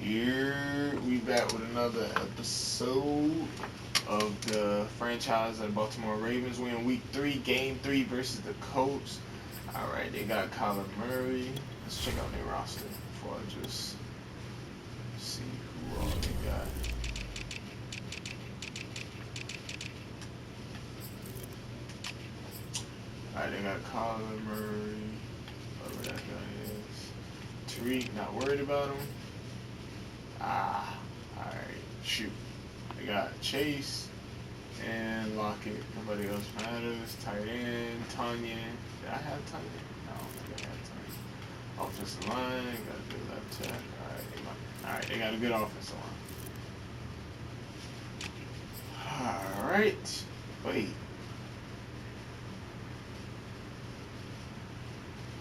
Here we back with another episode of the franchise of the Baltimore Ravens. We're in week 3, game 3 versus the Colts. Alright, they got Kyler Murray. Let's check out their roster before I just see who all they got. Alright, they got Kyler Murray, whoever that guy is. Tariq, not worried about him. Alright, shoot. I got Chase and Lockett. Nobody else matters. Tight end, Tanya. Did I have Tanya? No, I don't think I had Tanya. Offensive line, got a good left tackle. Alright, they got a good offensive line. Alright. Wait.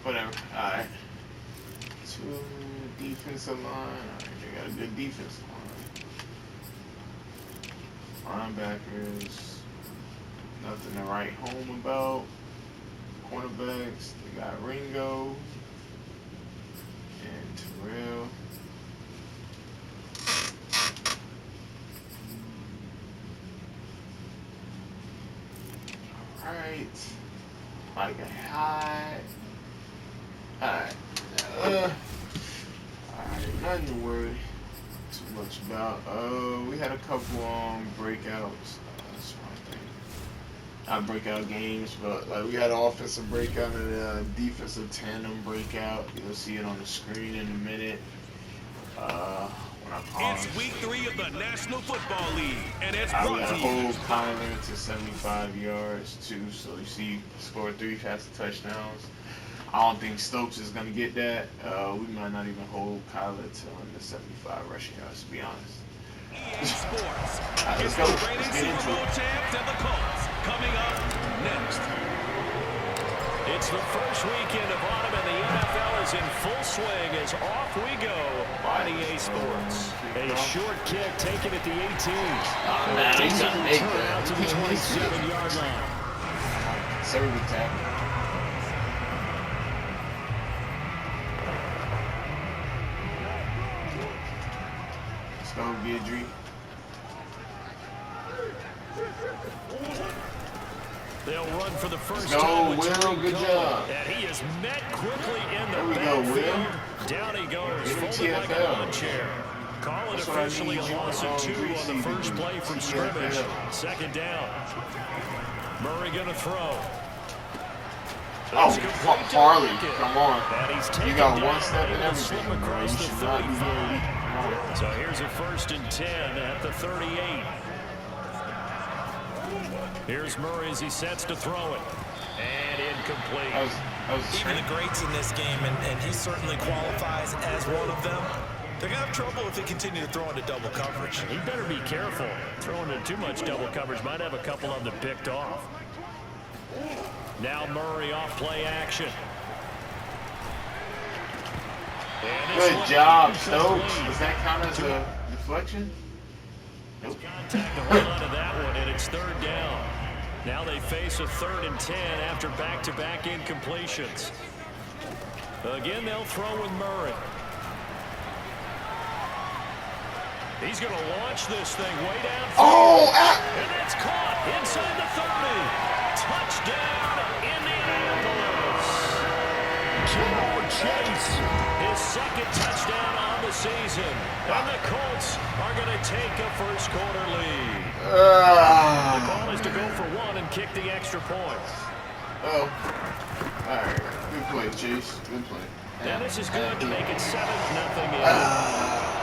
Whatever. Alright. 2 defensive line. Alright, they got a good defensive line. Linebackers. Nothing to write home about. Cornerbacks. They got Ringo and Terrell. Alright. Like a high. Alright. Alright, nothing to worry too much about. We had a couple breakouts. That's one thing. Not breakout games, but like we had an offensive breakout and a defensive tandem breakout. You'll see it on the screen in a minute. When I pause. It's week 3 of the National Football League, and it's I brought got to a you. whole Kyler to 75 yards too. So you see, scored 3 fast touchdowns. I don't think Stokes is gonna get that. We might not even hold Kyler to under 75 rushing yards, to be honest. Sports. Alright, let's It's go. the Let's reigning get Super into Bowl it. champs and the Colts coming up next. It's the first weekend of autumn, and the NFL is in full swing as off we go on EA Sports. A short kick taken at the 18. Nah, he's gonna make Turn that. out to the 27-yard line. Conservative tackle. Let's go, Gidry. They'll run for the first Let's go, time with Will. Tariq Good Cohen. job. And he is met quickly in the There we go, backfield. Will. Down he goes, Give him folded like a TFL. lawn chair. Call it That's what I officially need a you loss on of 2 on the preseason first to do. play from TFL. scrimmage. Second down. Murray going to throw. Oh, That's complete to Harley, Lockett. come on. And he's You taken got down one step in and will slip everything, bro. You across the should not be 35. getting weak. Come on. So here's a 1st and 10 at the 38. Here's Murray as he sets to throw it. And incomplete. That was Even the greats in this game, and he certainly qualifies as one of them, they're going to have trouble if they continue to throw into double coverage. He better be careful. Throwing in too much double coverage might have a couple of them picked off. Now Murray off play action. good job, Stokes. Does that count as a deflection? Nope. Contact to hold on to that one, and it's 3rd down. Now they face a 3rd and 10 after back-to-back incompletions. Again, they'll throw with Murray. He's going to launch this thing way down. Oh! And that's caught inside the 30. Touchdown, Indianapolis. Jamar Chase, his 2nd touchdown on the season. And the Colts are going to take a first-quarter lead. The call is to go for 1 and kick the extra point. Oh. All right. Good play, Chase. Good play. And this is good to make it 7-0.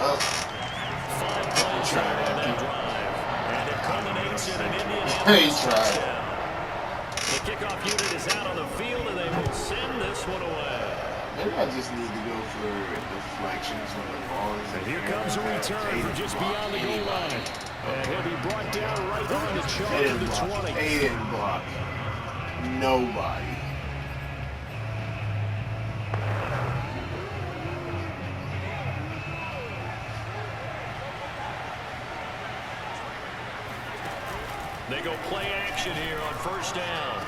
Oh. 5 plays on that drive. And it culminates in an He Indianapolis tried. touchdown. The kickoff unit is out on the field, and they will send this one away. Maybe I just need to go for deflections when the ball is And here comes a return from just beyond the goal line. And he'll be brought down right on the charge of the 20. They didn't block. Nobody. They go play action here on 1st down.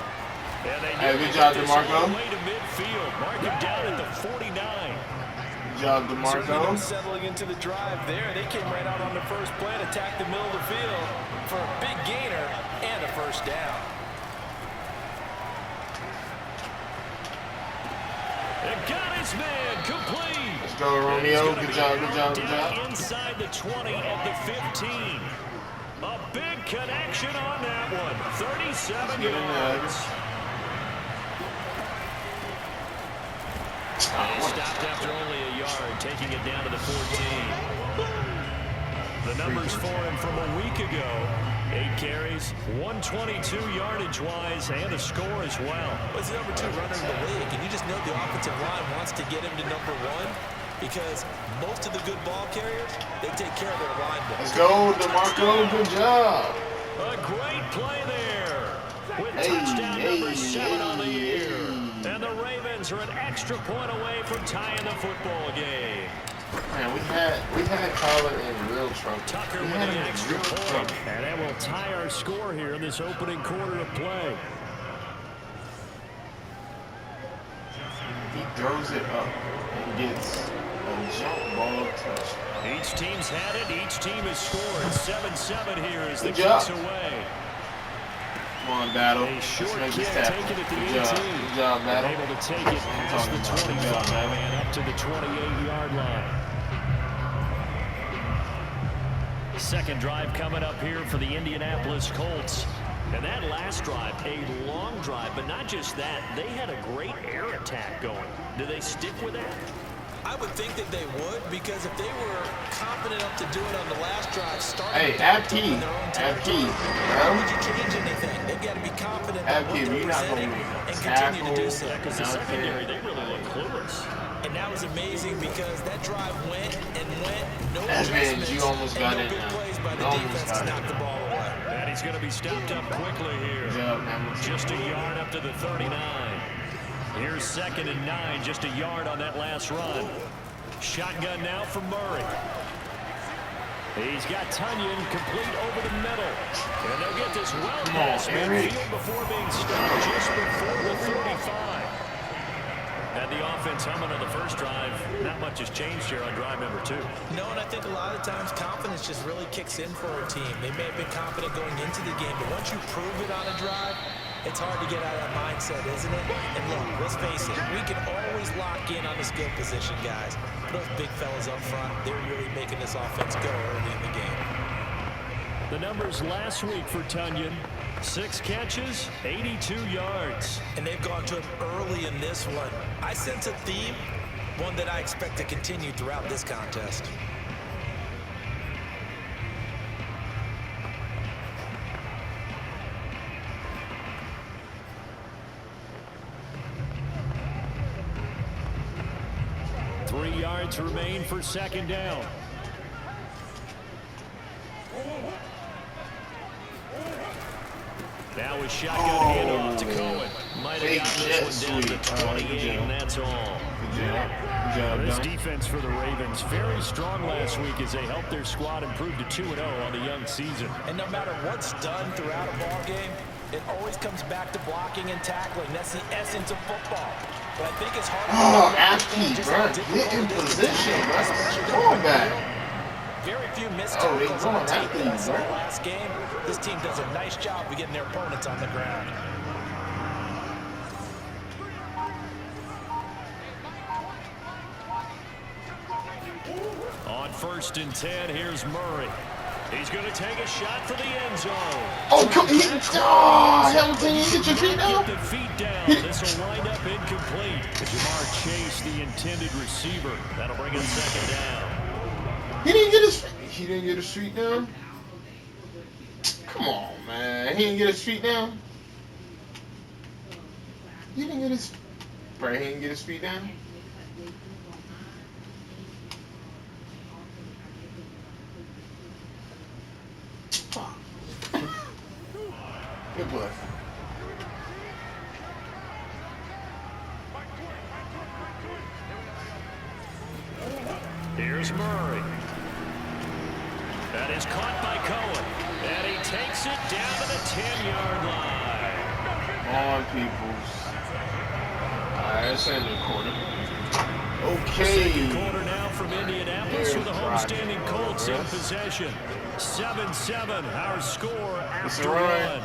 And they Hey, good job, this DeMarco. all the way to midfield. Mark him down at the 49. Good job, DeMarco. Settling into the drive there. They came right out on the first play and attacked the middle of the field for a big gainer and a first down. And got his man complete. Let's go, Romeo. Good job, good job, good job. Inside the 20 at the 15. A big connection on that one. 37 yards. He stopped after only a yard, taking it down to the 14. The numbers for him from a week ago. 8 carries, 122 yardage-wise, and a score as well. He's the number 2 runner in the league, and you just know the offensive line wants to get him to number 1 because most of the good ball carriers, they take care of their linemen. Let's go, DeMarco. Good job. A great play there with touchdown number 7 on the year. And the Ravens are an extra point away from tying the football game. Man, we had Colin in real trouble. Tucker with the extra point. And that will tie our score here in this opening quarter of play. He throws it up and gets a jump ball touch. Each team's had it. Each team has scored. 7-7 here as the Good job. kicks away. Come on, Battle. A short Let's make kick this happen. taken at the Good 18. job. Good job, Battle. Able to take it past the 25 and up to the 28-yard line. Second drive coming up here for the Indianapolis Colts. And that last drive, a long drive, but not just that. They had a great air attack going. Do they stick with that? I would think that they would, because if they were confident enough to do it on the last drive, Hey, have key. Have key. Why would you change anything? They've got to be confident that what they're presenting and continue to do so. Because the secondary, they really look clueless. And that was amazing because that drive went and went. No That means adjustments you almost got and no it big now. plays by the You almost defense got to it. knock the ball away. And he's going to be stopped up quickly here. Good job, man. Just a yard up to the 39. Here's 2nd and 9, just a yard on that last run. Shotgun now for Murray. He's got Tunyon complete over the middle. And they'll get this well past midfield before being stopped just before the 35. And the offense humming on the first drive. Not much has changed here on drive number 2. No, and I think a lot of times confidence just really kicks in for a team. They may have been confident going into the game, but once you prove it on a drive, it's hard to get out of that mindset, isn't it? And look, let's face it, we can always lock in on the skill position, guys. But those big fellas up front, they're really making this offense go early in the game. The numbers last week for Tunyon. 6 catches, 82 yards. And they've gone to him early in this one. I sense a theme, one that I expect to continue throughout this contest. Three yards remain for 2nd down. Now a shotgun handoff to Cohen. Might have gotten this one down to 28, and that's all. Good job, This defense for the Ravens, very strong last week as they helped their squad improve to 2-0 on the young season. And no matter what's done throughout a ball game, it always comes back to blocking and tackling. That's the essence of football. But I think it's hard to Afty, bro. Get in position, bro. Come on back. Very few missed tackles on the tape that I saw bro. last game. This team does a nice job of getting their opponents on the ground. On 1st and 10, here's Murray. He's going to take a shot for the end zone. Oh, come here. Oh, Hamilton, you get your feet down. Get the feet down. This will wind up incomplete. Jamar Chase, the intended receiver. That'll bring it 2nd down. He didn't get his feet down. Come on, man. He didn't get his feet down. He didn't get his feet down. Good play. Here's Murray. That is caught by Cohen. And he takes it down to the 10-yard line. On, peoples. All right, let's end the quarter. Okay. Second quarter now homestanding Colts in possession. 7-7, our score after one.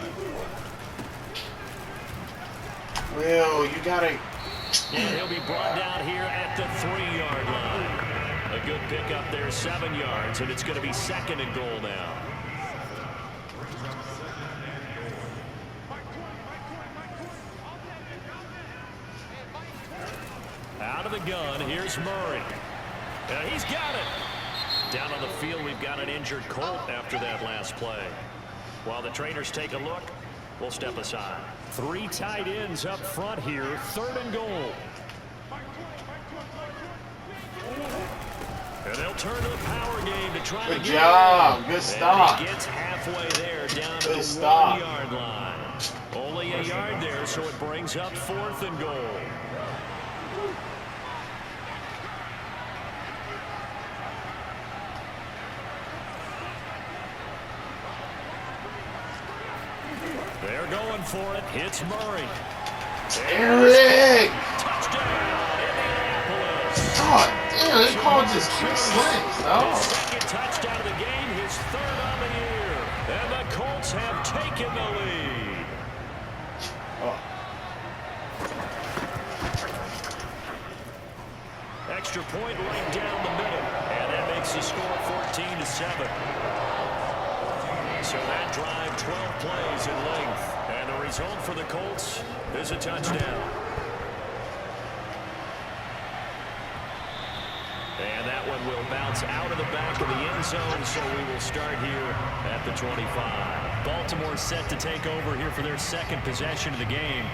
Well, you gotta. And he'll be brought down here at the 3-yard line. A good pickup there, 7 yards, and it's going to be 2nd and goal now. Out of the gun, here's Murray. He's got it. Down on the field, we've got an injured Colt after that last play. While the trainers take a look, we'll step aside. 3 tight ends up front here, 3rd and goal. And they'll turn to the power game to try to get Good job. Good stop. And he gets halfway there down to the 1-yard line. Only a yard there, so it brings up 4th and goal. They're going for it. It's Murray. Eric! Touchdown, Indianapolis. God damn, they called just 3 slants, dog. His 2nd touchdown of the game, his 3rd on the year. And the Colts have taken the lead. Extra point right down the middle. And that makes the score 14-7. So that drive, 12 plays in length. And the result for the Colts is a touchdown. And that one will bounce out of the back of the end zone, so we will start here at the 25. Baltimore set to take over here for their 2nd possession of the game.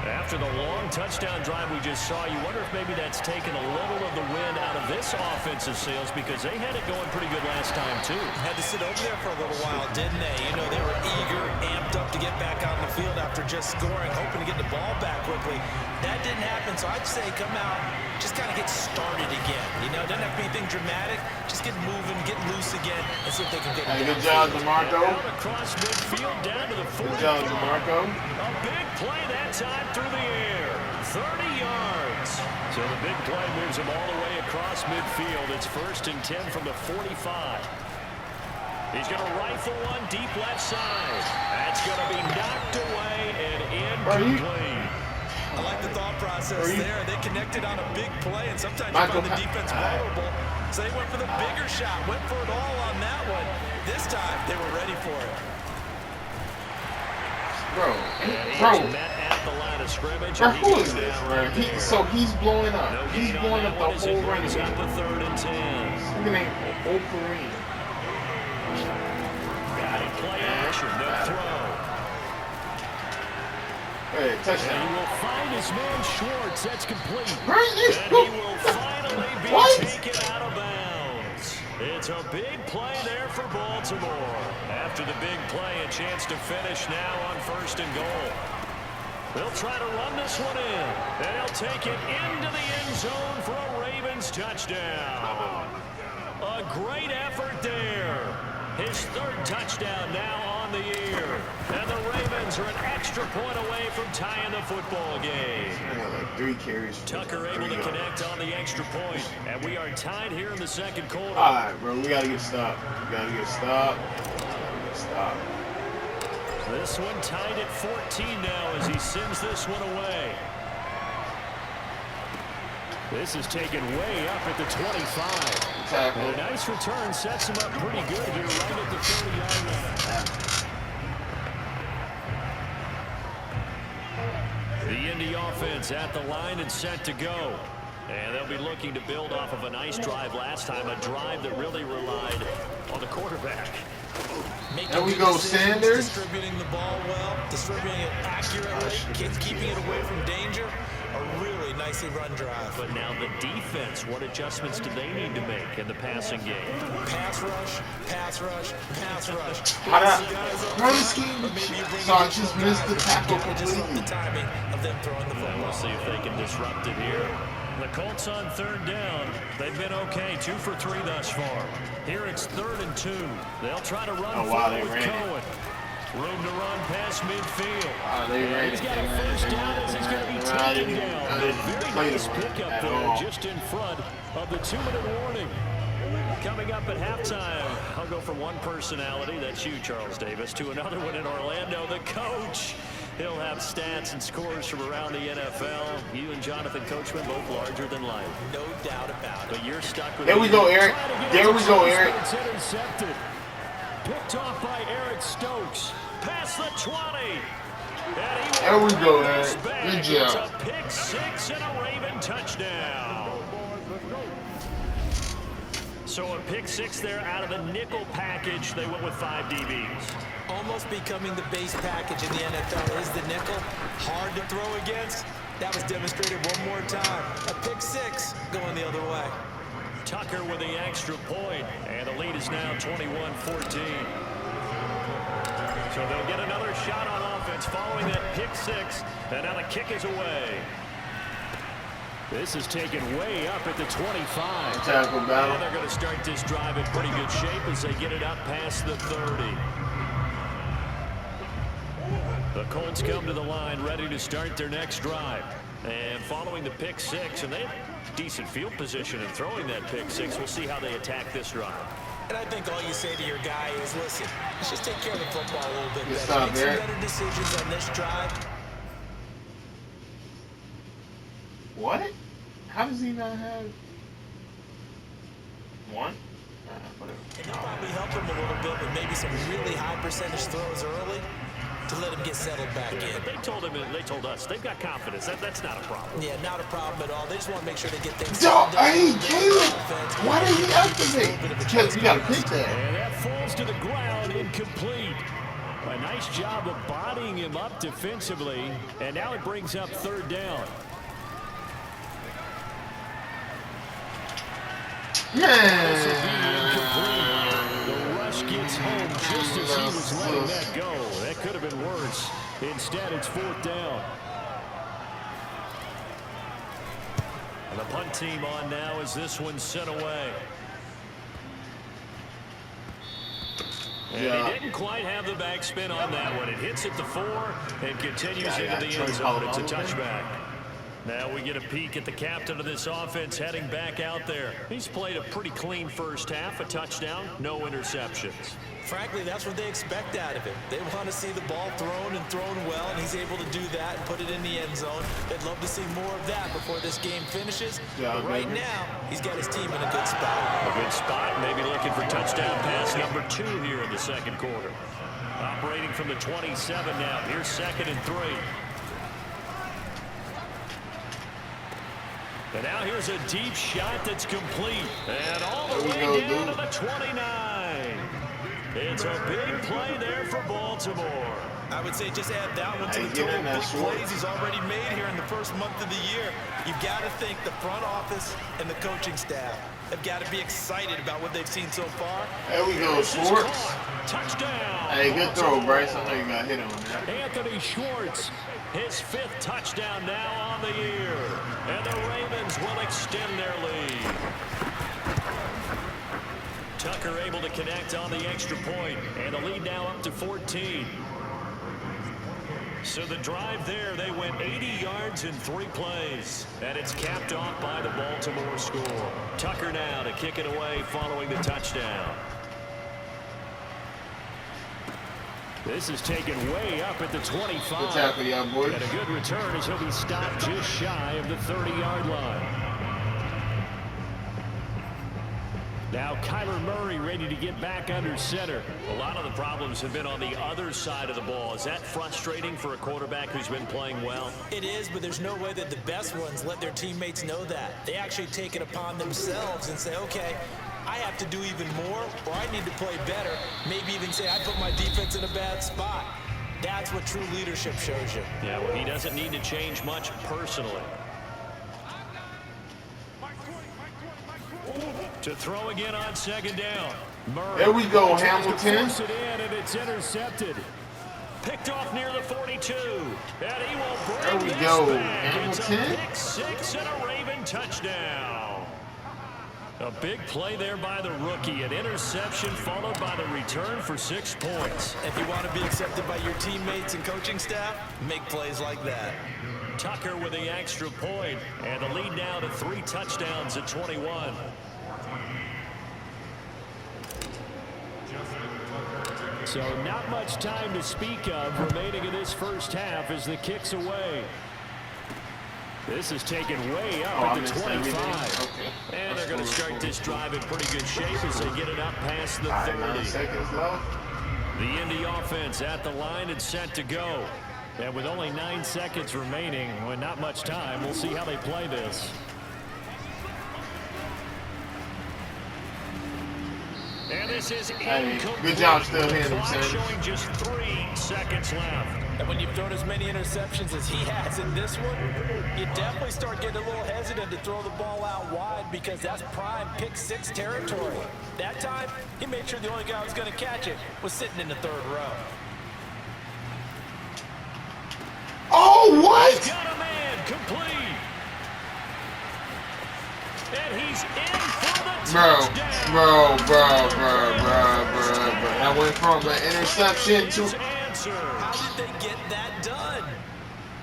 After the long touchdown drive we just saw, you wonder if maybe that's taken a little of the wind out of this offensive sails, because they had it going pretty good last time, too. Had to sit over there for a little while, didn't they? You know, they were eager, amped up to get back out on the field after just scoring, hoping to get the ball back quickly. That didn't happen, so I'd say come out, just kind of get started again. You know, doesn't have to be anything dramatic. Just get moving, get loose again, and see if they can get it. Good job, DeMarco. Out across midfield, down to the 45. Good job, DeMarco. A big play that time through the air. 30 yards. So the big play moves him all the way across midfield. It's 1st and 10 from the 45. He's going to rifle one deep left side. That's going to be knocked away and incomplete. I like the thought process there. They connected on a big play, and sometimes you find the defense vulnerable. So they went for the bigger shot, went for it all on that one. This time, they were ready for it. Bro. Met at the line of scrimmage. Bro, who is this, bro? So he's blowing up. He's blowing up the whole running game. Up a 3rd and 10. His name Old Kareem. Got it. Play action. No throw. Hey, touchdown. And he will find his man Schwartz. That's complete. Right? And he will finally be taken out of bounds. It's a big play there for Baltimore. After the big play, a chance to finish now on 1st and goal. They'll try to run this one in. And they'll take it into the end zone for a Ravens touchdown. A great effort there. His 3rd touchdown now on the year. And the Ravens are an extra point away from tying the football game. Like 3 carries. Tucker able to connect on the extra point. And we are tied here in the 2nd quarter. All right, bro. We got to get stopped. We got to get stopped. Stop. This one tied at 14 now as he sends this one away. This is taken way up at the 25. A nice return sets him up pretty good here right at the 30-yard line. The Indy offense at the line and set to go. And they'll be looking to build off of a nice drive last time, a drive that really relied on the quarterback. There we go, Sanders. Distributing the ball well, distributing it accurately, keeping it away from danger. A really nicely run drive. But now the defense, what adjustments do they need to make in the passing game? Pass rush, pass rush, pass rush. Run scheme. So I just missed the tackle completely. The timing of them throwing the football. We'll see if they can disrupt it here. The Colts on 3rd down. They've been okay, 2 for 3 thus far. Here it's 3rd and 2. They'll try to run forward with Cohen. Room to run past midfield. He's got a 1st down as he's going to be taken down. Very nice pickup there just in front of the 2-minute warning. Coming up at halftime, I'll go from one personality, that's you, Charles Davis, to another one in Orlando, the coach. He'll have stats and scores from around the NFL. You and Jonathan Coachman both larger than life. No doubt about it. But you're stuck with There we go, Eric. There we go, Eric. It's intercepted. Picked off by Eric Stokes. Past the 20. There we go, Eric. Good job. It's a pick six and a Raven touchdown. So a pick six there out of the nickel package. They went with 5 DBs. Almost becoming the base package in the NFL is the nickel. Hard to throw against. That was demonstrated one more time. A pick six going the other way. Tucker with the extra point, and the lead is now 21-14. So they'll get another shot on offense following that pick six, and now the kick is away. This is taken way up at the 25. Tackle battle. And they're going to start this drive in pretty good shape as they get it up past the 30. The Colts come to the line ready to start their next drive. And following the pick six, and they have decent field position in throwing that pick six. We'll see how they attack this drive. And I think all you say to your guy is, listen, let's just take care of the football a little bit better. Stop, Make some better decisions on this drive. What? How does he not have one? Whatever. And it'll probably help him a little bit with maybe some really high percentage throws early to let him get settled back in. But they told us they've got confidence. That's not a problem. Yeah, not a problem at all. They just want to make sure they get things Dog, done. hey, Caleb, why did he activate? Because you got to pick that. And that falls to the ground, incomplete. A nice job of bodying him up defensively, and now it brings up third down. This will be incomplete. The rush gets home just as he was letting that go. That could have been worse. Instead, it's fourth down. And the punt team on now as this one's sent away. And he didn't quite have the backspin on that one. It hits at the 4 and continues into the end zone. It's a touchback. Now we get a peek at the captain of this offense heading back out there. He's played a pretty clean first half, a touchdown, no interceptions. Frankly, that's what they expect out of him. They want to see the ball thrown and thrown well, and he's able to do that and put it in the end zone. They'd love to see more of that before this game finishes. But right now, he's got his team in a good spot. A good spot, maybe looking for touchdown pass number 2 here in the second quarter. Operating from the 27 now. Here's 2nd and 3. And now here's a deep shot that's complete. And all the way down to the 29. It's a big play there for Baltimore. I would say just add that one to the total big plays he's already made here in the first month of the year. You've got to think the front office and the coaching staff have got to be excited about what they've seen so far. There we go, Schwartz. Touchdown. Hey, good throw, Bryce. I know you got hit on that. Anthony Schwartz, his 5th touchdown now on the year. And the Ravens will extend their lead. Tucker able to connect on the extra point, and the lead now up to 14. So the drive there, they went 80 yards in 3 plays, and it's capped off by the Baltimore score. Tucker now to kick it away following the touchdown. This is taken way up at the 25. Good tackle, young boy. And a good return as he'll be stopped just shy of the 30-yard line. Now Kyler Murray ready to get back under center. A lot of the problems have been on the other side of the ball. Is that frustrating for a quarterback who's been playing well? It is, but there's no way that the best ones let their teammates know that. They actually take it upon themselves and say, okay, I have to do even more, or I need to play better. Maybe even say I put my defense in a bad spot. That's what true leadership shows you. Yeah, well, he doesn't need to change much personally. To throw again on 2nd down. Murray. There we go, Hamilton. Force it in, and it's intercepted. Picked off near the 42. And he will bring there we go, back. Hamilton. It's a pick 6 and a Raven touchdown. A big play there by the rookie. An interception followed by the return for 6 points. If you want to be accepted by your teammates and coaching staff, make plays like that. Tucker with the extra point, and the lead now to 3 touchdowns at 21. So not much time to speak of remaining in this first half as the kick's away. This is taken way up at the 25. Okay. And they're going to start this drive in pretty good shape as they get it up past the 30. 9 seconds left. The Indy offense at the line and set to go. And with only 9 seconds remaining, well, not much time, we'll see how they play this. And this is incomplete. Good job still hitting him, Clock showing just 3 seconds left. And when you've thrown as many interceptions as he has in this one, you definitely start getting a little hesitant to throw the ball out wide because that's prime pick 6 territory. That time, he made sure the only guy who was going to catch it was sitting in the 3rd row. Oh, what? He's got a man complete. And he's in for the touchdown. Bro. That went from an interception to... How did they get that done?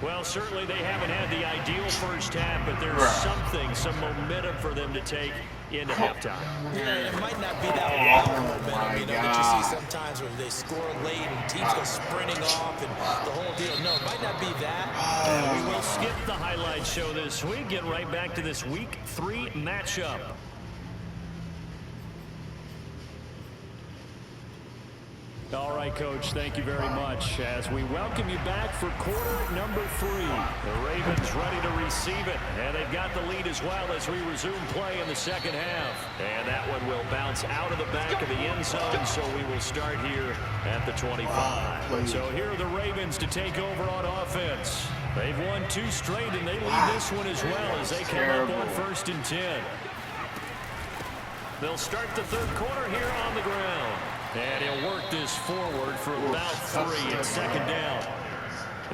Well, certainly they haven't had the ideal first half, but there's some momentum for them to take into halftime. Yeah, it might not be that long momentum, that you see sometimes where they score late and teams go sprinting off and the whole deal. No, it might not be that. We will skip the highlight show this week, get right back to this Week 3 matchup. All right, Coach, thank you very much. As we welcome you back for quarter number 3. The Ravens ready to receive it, and they've got the lead as well as we resume play in the second half. And that one will bounce out of the back of the end zone, so we will start here at the 25. So here are the Ravens to take over on offense. They've won 2 straight, and they lead this one as well as they come up on 1st and 10. They'll start the 3rd quarter here on the ground. And he'll work this forward for about 3 at 2nd down.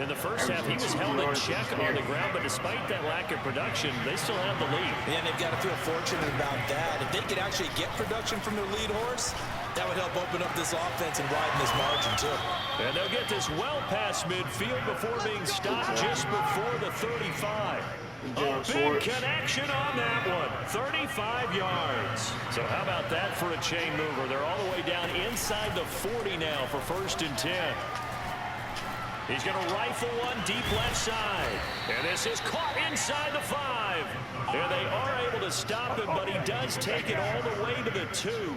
In the first half, he was held in check on the ground, but despite that lack of production, they still have the lead. Yeah, and they've got to feel fortunate about that. If they could actually get production from their lead horse, that would help open up this offense and widen this margin, too. And they'll get this well past midfield before being stopped just before the 35. A big connection on that one. 35 yards. So how about that for a chain mover? They're all the way down inside the 40 now for 1st and 10. He's going to rifle one deep left side. And this is caught inside the 5. And they are able to stop him, but he does take it all the way to the 2.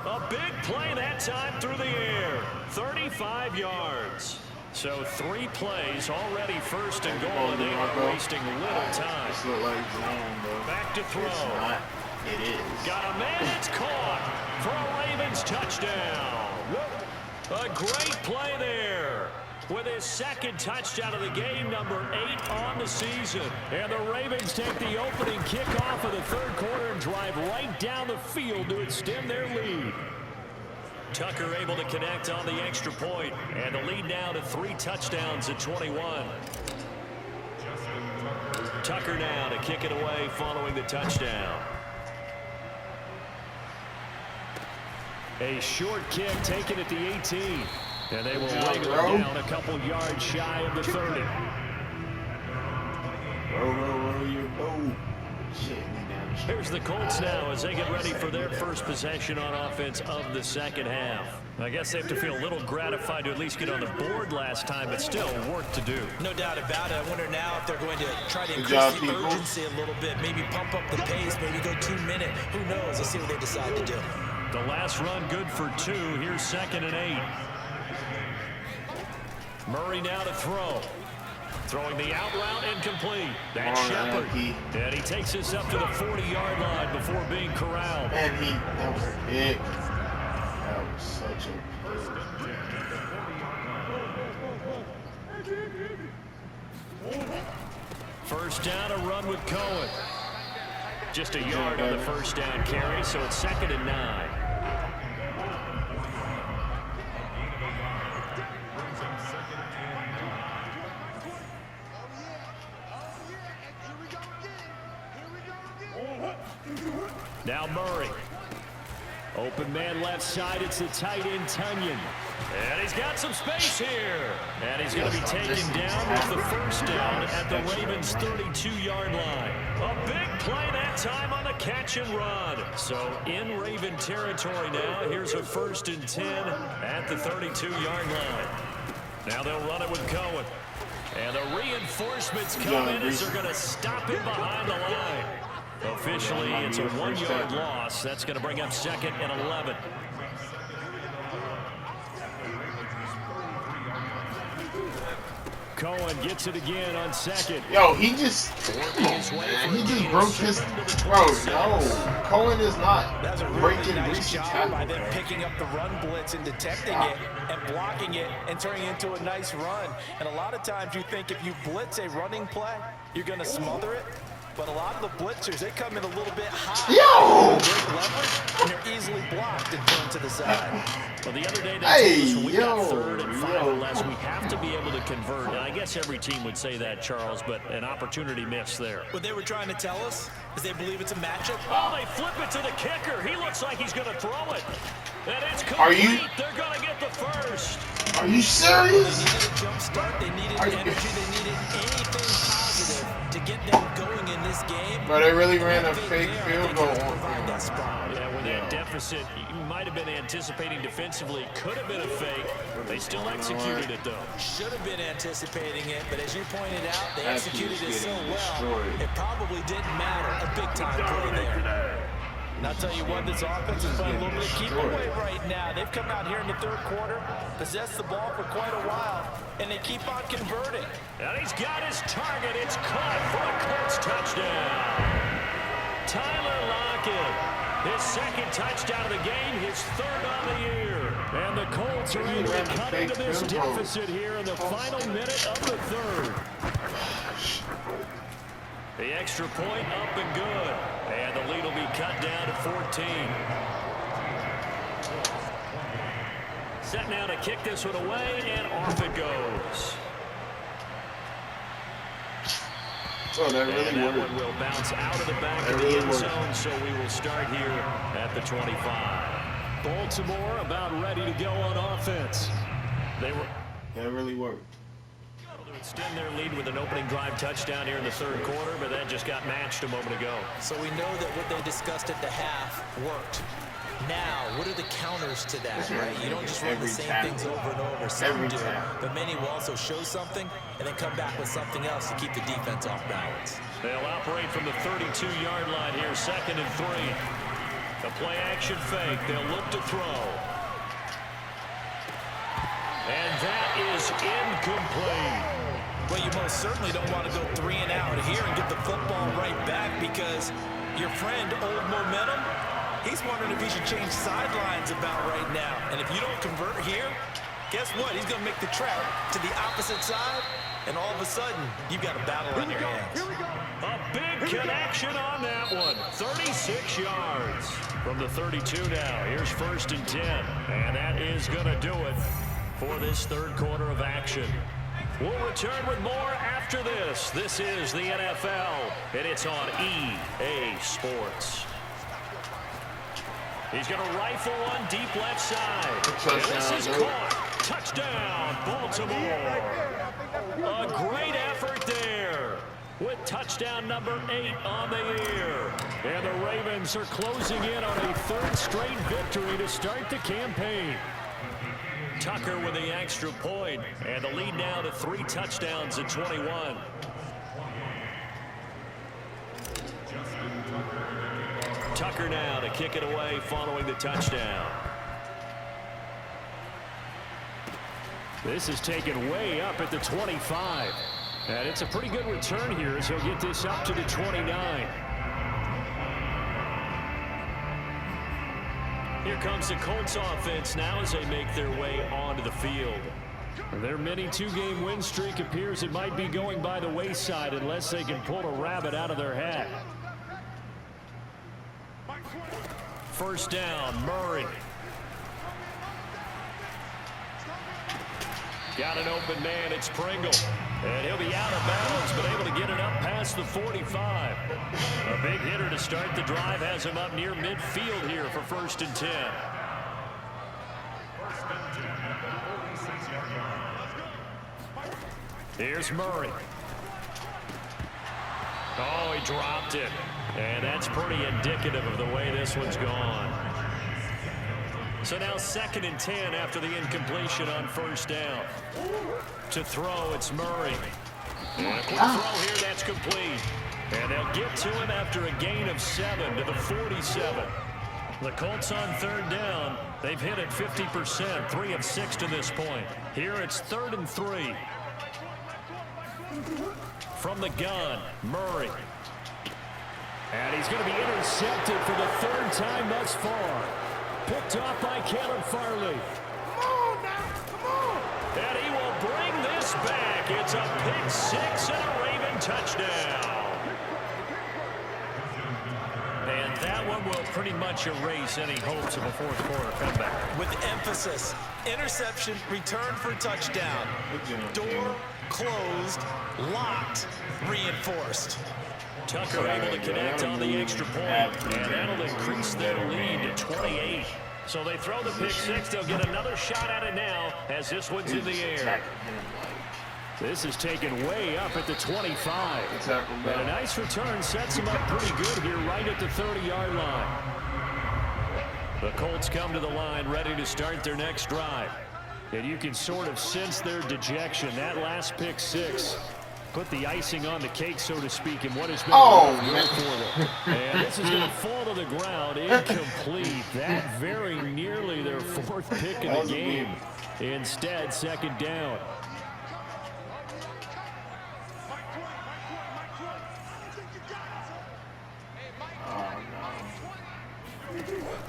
A big play that time through the air. 35 yards. So 3 plays already 1st and goal, and they are wasting little time. This look like zone, though. Back to throw. It's not. It is. Got a man, it's caught for a Ravens touchdown. A great play there with his 2nd touchdown of the game, number 8 on the season. And the Ravens take the opening kickoff of the 3rd quarter and drive right down the field to extend their lead. Tucker able to connect on the extra point, and the lead now to 3 touchdowns at 21. Tucker now to kick it away following the touchdown. A short kick taken at the 18, and they will wrangle it down a couple yards shy of the 30. Roll your boat. Shit. Here's the Colts now as they get ready for their first possession on offense of the second half. I guess they have to feel a little gratified to at least get on the board last time, but still work to do. No doubt about it. I wonder now if they're going to try to increase the urgency a little bit, maybe pump up the pace, maybe go 2-minute. Who knows? Let's see what they decide to do. The last run good for 2. Here's 2nd and 8. Murray now to throw. Throwing the out route incomplete. That's Shepard. And he takes this up to the 40-yard line before being corralled. And that was big. That was such a First down, a run with Cohen. Just a yard on the first down carry, so it's 2nd and 9. Now Murray. Open man left side. It's the tight end, Tunyon. And he's got some space here. And he's going to be taken down with the first down at the Ravens' 32-yard line. A big play that time on the catch and run. So in Raven territory now. Here's a 1st and 10 at the 32-yard line. Now they'll run it with Cohen. And the reinforcements come in as they're going to stop him behind the line. Officially, it's a 1-yard loss. That's going to bring up 2nd and 11. Cohen gets it again on 2nd. Yo, he just broke his. Bro, no. Cohen is not That's a breaking really nice job tackle, by them bro. picking up the run blitz and detecting it and blocking it and turning it into a nice run. And a lot of times you think if you blitz a running play, you're going to smother it. But a lot of the blitzers, they come in a little bit high. Yo! Great leverage, and they're easily blocked and turned to the side. Well, the other day they Hey, told us we got 3rd and 5 yo. or less. We have to be able to convert. And I guess every team would say that, Charles, but an opportunity missed there. What they were trying to tell us is they believe it's a matchup. Oh, they flip it to the kicker. He looks like he's going to throw it. And it's complete. Are you- They're going to get the first. Are you They serious? needed a jump start. They needed Are you- energy. They needed anything positive to get them going in this game. Bro, they really ran a I think fake there, I field think goal it was on provide that spot. Yeah, with that deficit, you might have been anticipating defensively. Could have been a fake. They still executed it, though. Should have been anticipating it, but as you pointed out, they That's executed it just so getting well, destroyed. it probably didn't matter. A big-time play there. And I'll tell you what, this offense is playing a little bit of keep away right now. They've come out here in the 3rd quarter, possessed the ball for quite a while, and they keep on converting. And he's got his target. It's caught for a Colts touchdown. Tyler Lockett, his 2nd touchdown of the game, his 3rd on the year. And the Colts are able to cut into this deficit here in the final minute of the 3rd. The extra point up and good. And the lead will be cut down to 14. Set now to kick this one away, and off it goes. Oh, that really And that worked. one will bounce out of the back That of the really end worked. zone, so we will start here at the 25. Baltimore about ready to go on offense. They were That really worked. able to extend their lead with an opening drive touchdown here in the 3rd quarter, but that just got matched a moment ago. So we know that what they discussed at the half worked. Now, what are the counters to that, right? You don't just run the Every same tackle. things over and over. Some Every do, tackle. but many will also show something and then come back with something else to keep the defense off balance. They'll operate from the 32-yard line here, 2nd and 3. The play-action fake. They'll look to throw. And that is incomplete. Well, you most certainly don't want to go 3 and out here and get the football right back because your friend, Old Momentum, he's wondering if he should change sidelines about right now. And if you don't convert here, guess what? He's going to make the trek to the opposite side, and all of a sudden, you've got a battle on your hands. A big connection on that one. 36 yards from the 32 now. Here's 1st and 10. And that is going to do it for this 3rd quarter of action. We'll return with more after this. This is the NFL, and it's on EA Sports. He's going to rifle one deep left side. And this is caught. Touchdown, Baltimore. A great effort there with touchdown number 8 on the year. And the Ravens are closing in on a 3rd straight victory to start the campaign. Tucker with the extra point, and the lead now to 3 touchdowns at 21. Tucker now to kick it away following the touchdown. This is taken way up at the 25. And it's a pretty good return here as he'll get this up to the 29. Here comes the Colts offense now as they make their way onto the field. Their mini 2-game win streak appears it might be going by the wayside unless they can pull a rabbit out of their hat. 1st down, Murray. Got an open man, it's Pringle. And he'll be out of bounds, but able to get it up past the 45. A big hitter to start the drive has him up near midfield here for 1st and 10. Here's Murray. Oh, he dropped it. And that's pretty indicative of the way this one's gone. So now 2nd and 10 after the incompletion on 1st down. To throw, it's Murray. And a quick throw here, that's complete. And they'll get to him after a gain of 7 to the 47. The Colts on 3rd down. They've hit it 50%, 3 of 6 to this point. Here it's 3rd and 3. From the gun, Murray. And he's going to be intercepted for the 3rd time thus far. Picked off by Caleb Farley. Come on now, come on. And he will bring this back. It's a pick 6 and a Raven touchdown. And that one will pretty much erase any hopes of a 4th quarter comeback. With emphasis, interception, return for touchdown. Door closed, locked, reinforced. Tucker able to connect on the extra point, and that'll increase their lead to 28. So they throw the pick 6. They'll get another shot at it now as this one's in the air. This is taken way up at the 25. And a nice return sets him up pretty good here right at the 30-yard line. The Colts come to the line ready to start their next drive. And you can sort of sense their dejection. That last pick 6 put the icing on the cake, so to speak, in what has been for them. And this is going to fall to the ground, incomplete. That very nearly their 4th pick of the game. Instead, 2nd down.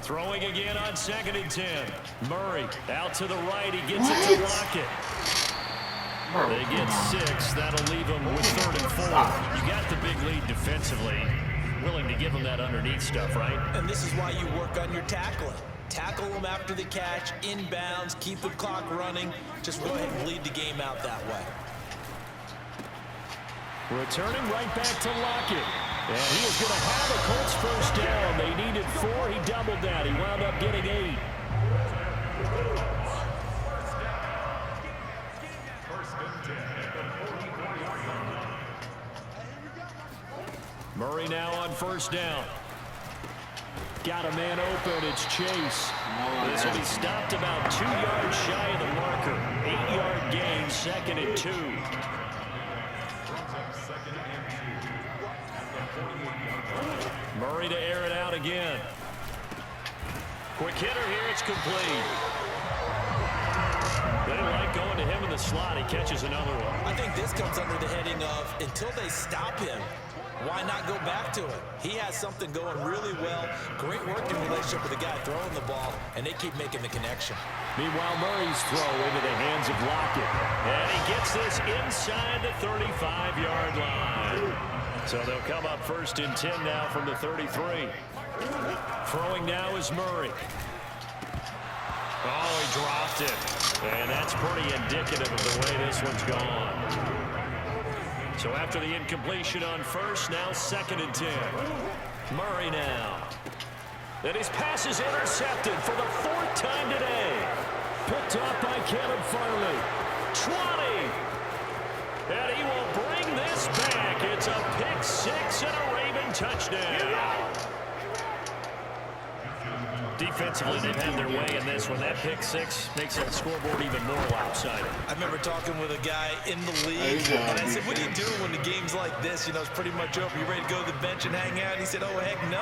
Throwing again on 2nd and 10. Murray out to the right. He gets it to Lockett. They get 6. That'll leave them with 3rd and 4. You got the big lead defensively. Willing to give them that underneath stuff, right? And this is why you work on your tackling. Tackle them after the catch, inbounds, keep the clock running. Just go ahead and bleed the game out that way. Returning right back to Lockett. And he is going to have a Colts 1st down. They needed 4. He doubled that. He wound up getting 8. Murray now on 1st down. Got a man open. It's Chase. This will be stopped about 2 yards shy of the marker. 8-yard gain, 2nd and 2. Murray to air it out again. Quick hitter here. It's complete. They like going to him in the slot. He catches another one. I think this comes under the heading of until they stop him, why not go back to it? He has something going really well. Great working relationship with the guy throwing the ball, and they keep making the connection. Meanwhile, Murray's throw into the hands of Lockett. And he gets this inside the 35-yard line. So they'll come up 1st and 10 now from the 33. Throwing now is Murray. Oh, he dropped it. And that's pretty indicative of the way this one's gone. So after the incompletion on 1st, now 2nd and 10. Murray now. And his pass is intercepted for the 4th time today. Picked off by Caleb Farley. 20. And he will bring this back. It's a pick 6 and a Raven touchdown. Defensively, they've had their way in this one. That pick 6 makes that scoreboard even more lopsided. I remember talking with a guy in the league, and I said, what do you do when the game's like this? You know, it's pretty much over. You ready to go to the bench and hang out? And he said, oh, heck no.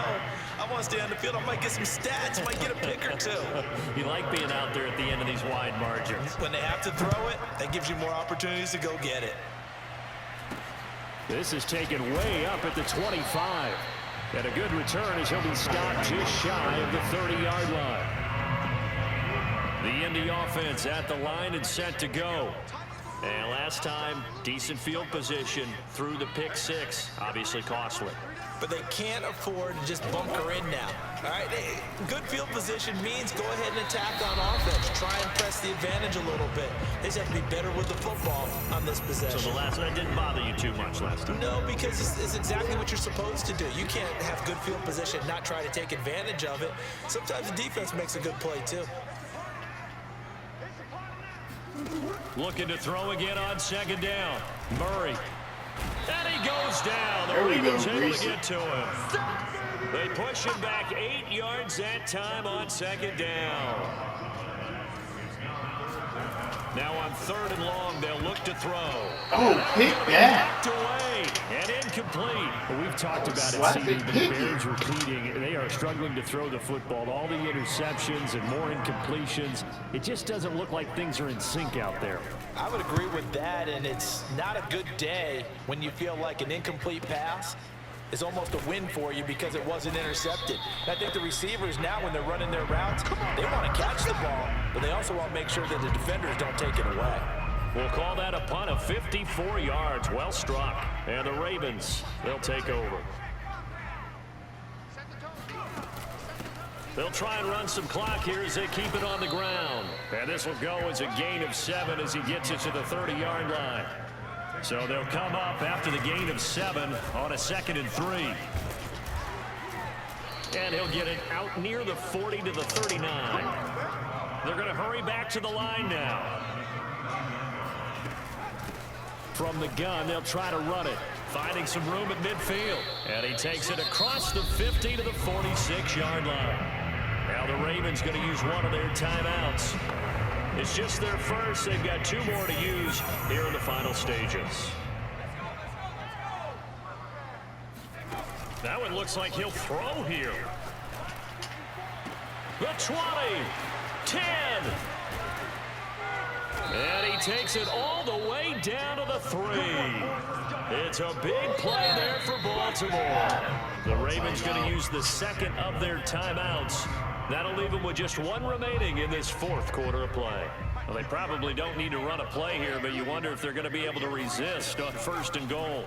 I want to stay on the field. I might get some stats. I might get a pick or 2. You like being out there at the end of these wide margins. When they have to throw it, that gives you more opportunities to go get it. This is taken way up at the 25. And a good return as he'll be stopped just shy of the 30-yard line. The Indy offense at the line and set to go. And last time, decent field position through the pick 6. Obviously costly. but they can't afford to just bunker in now. All right, good field position means go ahead and attack on offense. Try and press the advantage a little bit. They just have to be better with the football on this possession. So the last one didn't bother you too much last time? No, because it's exactly what you're supposed to do. You can't have good field position and not try to take advantage of it. Sometimes the defense makes a good play, too. Looking to throw again on second down. Murray. And he goes down. The There we go, Ravens able Reese. to get to him. They push him back 8 yards that time on second down. Now on 3rd and long, they'll look to throw. Oh, pick that. Knocked away and incomplete. Well, we've talked about Slap it, it, seeing the pick it. Bears repeating. They are struggling to throw the football. All the interceptions and more incompletions. It just doesn't look like things are in sync out there. I would agree with that, and it's not a good day when you feel like an incomplete pass is almost a win for you because it wasn't intercepted. And I think the receivers now, when they're running their routes, they want to catch the ball, but they also want to make sure that the defenders don't take it away. We'll call that a punt of 54 yards. Well struck. And the Ravens, they'll take over. They'll try and run some clock here as they keep it on the ground. And this will go as a gain of 7 as he gets it to the 30-yard line. So they'll come up after the gain of 7 on a 2nd and 3. And he'll get it out near the 40 to the 39. They're going to hurry back to the line now. From the gun, they'll try to run it, finding some room at midfield. And he takes it across the 50 to the 46-yard line. Now the Ravens going to use one of their timeouts. It's just their first. They've got 2 more to use here in the final stages. That one looks like he'll throw here. The 20, 10. And he takes it all the way down to the 3. It's a big play there for Baltimore. The Ravens going to use the 2nd of their timeouts. That'll leave them with just 1 remaining in this 4th quarter of play. Well, they probably don't need to run a play here, but you wonder if they're going to be able to resist on 1st and goal.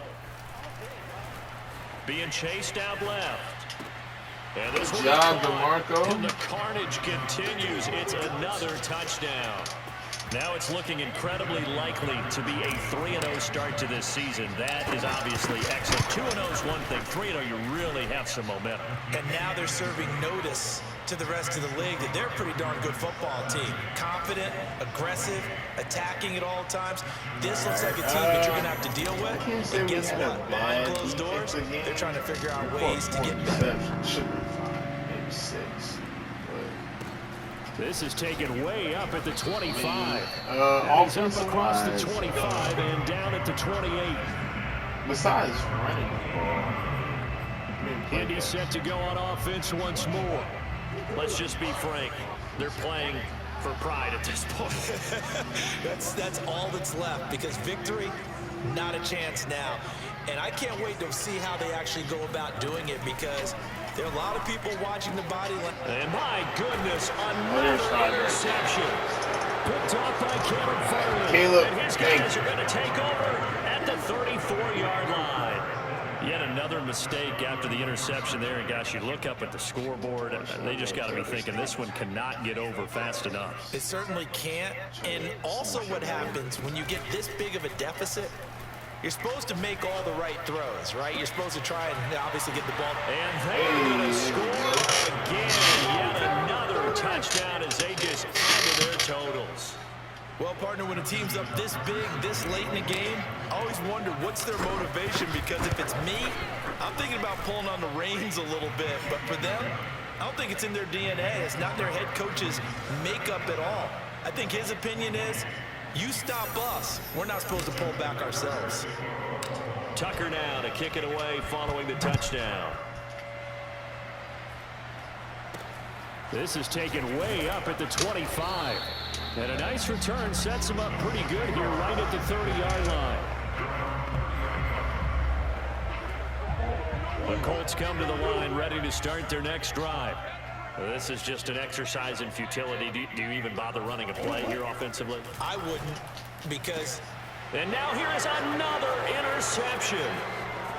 Being chased out left. And this Good job, DeMarco. And the carnage continues. It's another touchdown. Now it's looking incredibly likely to be a 3-0 start to this season. That is obviously excellent. 2-0 is one thing. 3-0, you really have some momentum. And now they're serving notice to the rest of the league that they're a pretty darn good football team. Confident, aggressive, attacking at all times. This looks like a team that you're going to have to deal with. And guess what? Behind closed doors, they're trying to figure out ways to get better. Maybe 6. This is taken way up at the 25. He's up across the 25 and down at the 28. Besides running the ball. And he's set to go on offense once more. Let's just be frank. They're playing for pride at this point. That's all that's left, because victory, not a chance now. And I can't wait to see how they actually go about doing it, because there are a lot of people watching the body line. And my goodness, another interception. Picked off by Caleb Farley. Caleb, and his guys are going to take over at the 34-yard line. Yet another mistake after the interception there. And gosh, you look up at the scoreboard, they just got to be thinking this one cannot get over fast enough. It certainly can't. And also what happens when you get this big of a deficit, you're supposed to make all the right throws, right? You're supposed to try and obviously get the ball. And they're going to score again. Yet another touchdown as they just add to their totals. Well, partner, when a team's up this big, this late in the game, I always wonder what's their motivation, because if it's me, I'm thinking about pulling on the reins a little bit. But for them, I don't think it's in their DNA. It's not their head coach's makeup at all. I think his opinion is, you stop us, we're not supposed to pull back ourselves. Tucker now to kick it away following the touchdown. This is taken way up at the 25. And a nice return sets him up pretty good here right at the 30-yard line. The Colts come to the line ready to start their next drive. This is just an exercise in futility. Do you even bother running a play here offensively? I wouldn't, because... And now here is another interception.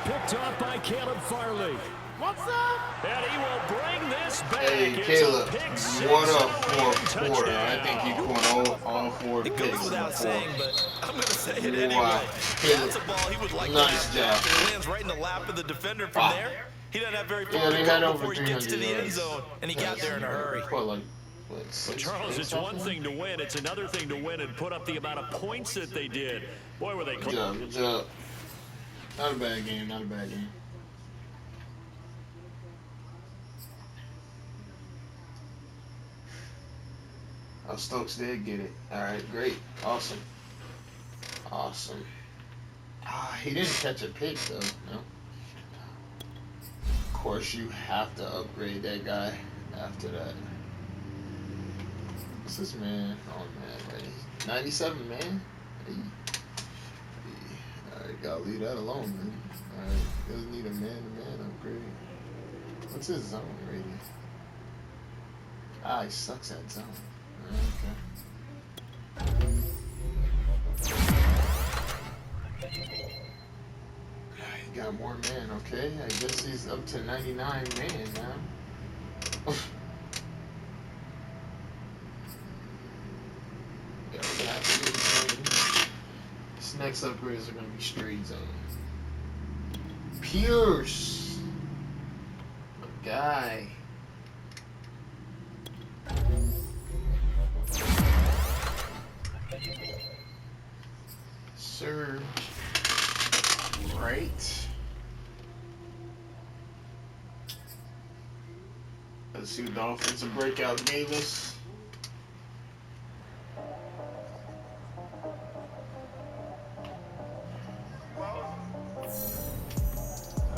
picked off by Caleb Farley. What's up? And he will bring this back. Hey, It's Caleb, a pick six what and a a fourth running quarter. touchdown. I think he caught all four It picks. goes without saying, but I'm going to say it Wow. anyway. Caleb, That's a ball he would like nice to have. job. It lands right in the lap of the defender from there. He doesn't have very far Yeah, they to had go over before he gets to 300 the end yards. zone, and he got there in a hurry. What, like, what, But Charles, it's one thing to win. It's another thing to win and put up the amount of points that they did. Boy, were they close. Good job. Not a bad game, not a bad game. Oh, Stokes did get it. Alright, great. Awesome. Awesome. He didn't catch a pick, though. No. Of course, you have to upgrade that guy after that. What's this man? Oh, man. Ready? 97, man. Hey. Alright, gotta leave that alone, man. Alright, doesn't need a man-to-man upgrade. What's his zone rating? He sucks at zone. Okay. He got more man, okay? I guess he's up to 99 man now. Yeah, we're gonna have to get zone. This next upgrades are gonna be straight zone. Pierce! The guy. Surge. Right. Let's see what the offensive breakout gave us.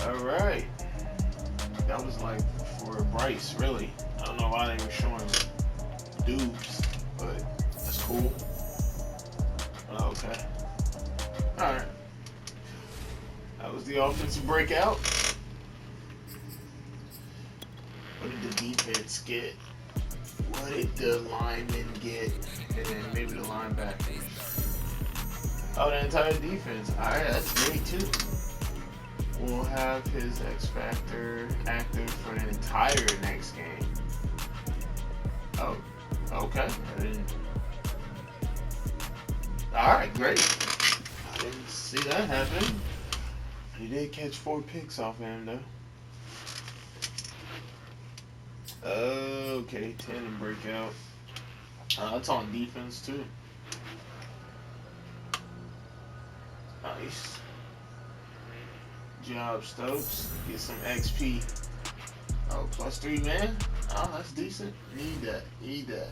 Alright. That was like for Bryce, really. I don't know why they were showing dudes, but that's cool. Okay. Alright. That was the offensive breakout. What did the defense get? What did the linemen get? And then maybe the linebackers. Oh, the entire defense. Alright, that's great too. We'll have his X Factor active for the entire next game. Oh, okay. Alright, great. I didn't see that happen. He did catch 4 picks off of him, though. Okay, 10 and breakout. That's on defense, too. Nice. Job, Stokes. Get some XP. Oh, +3, man. Oh, that's decent. Need that. Need that.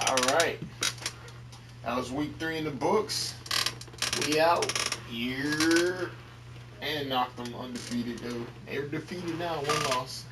Alright. That was week 3 in the books. We out. Yeah. And knocked them undefeated, though. They were defeated now. 1 loss.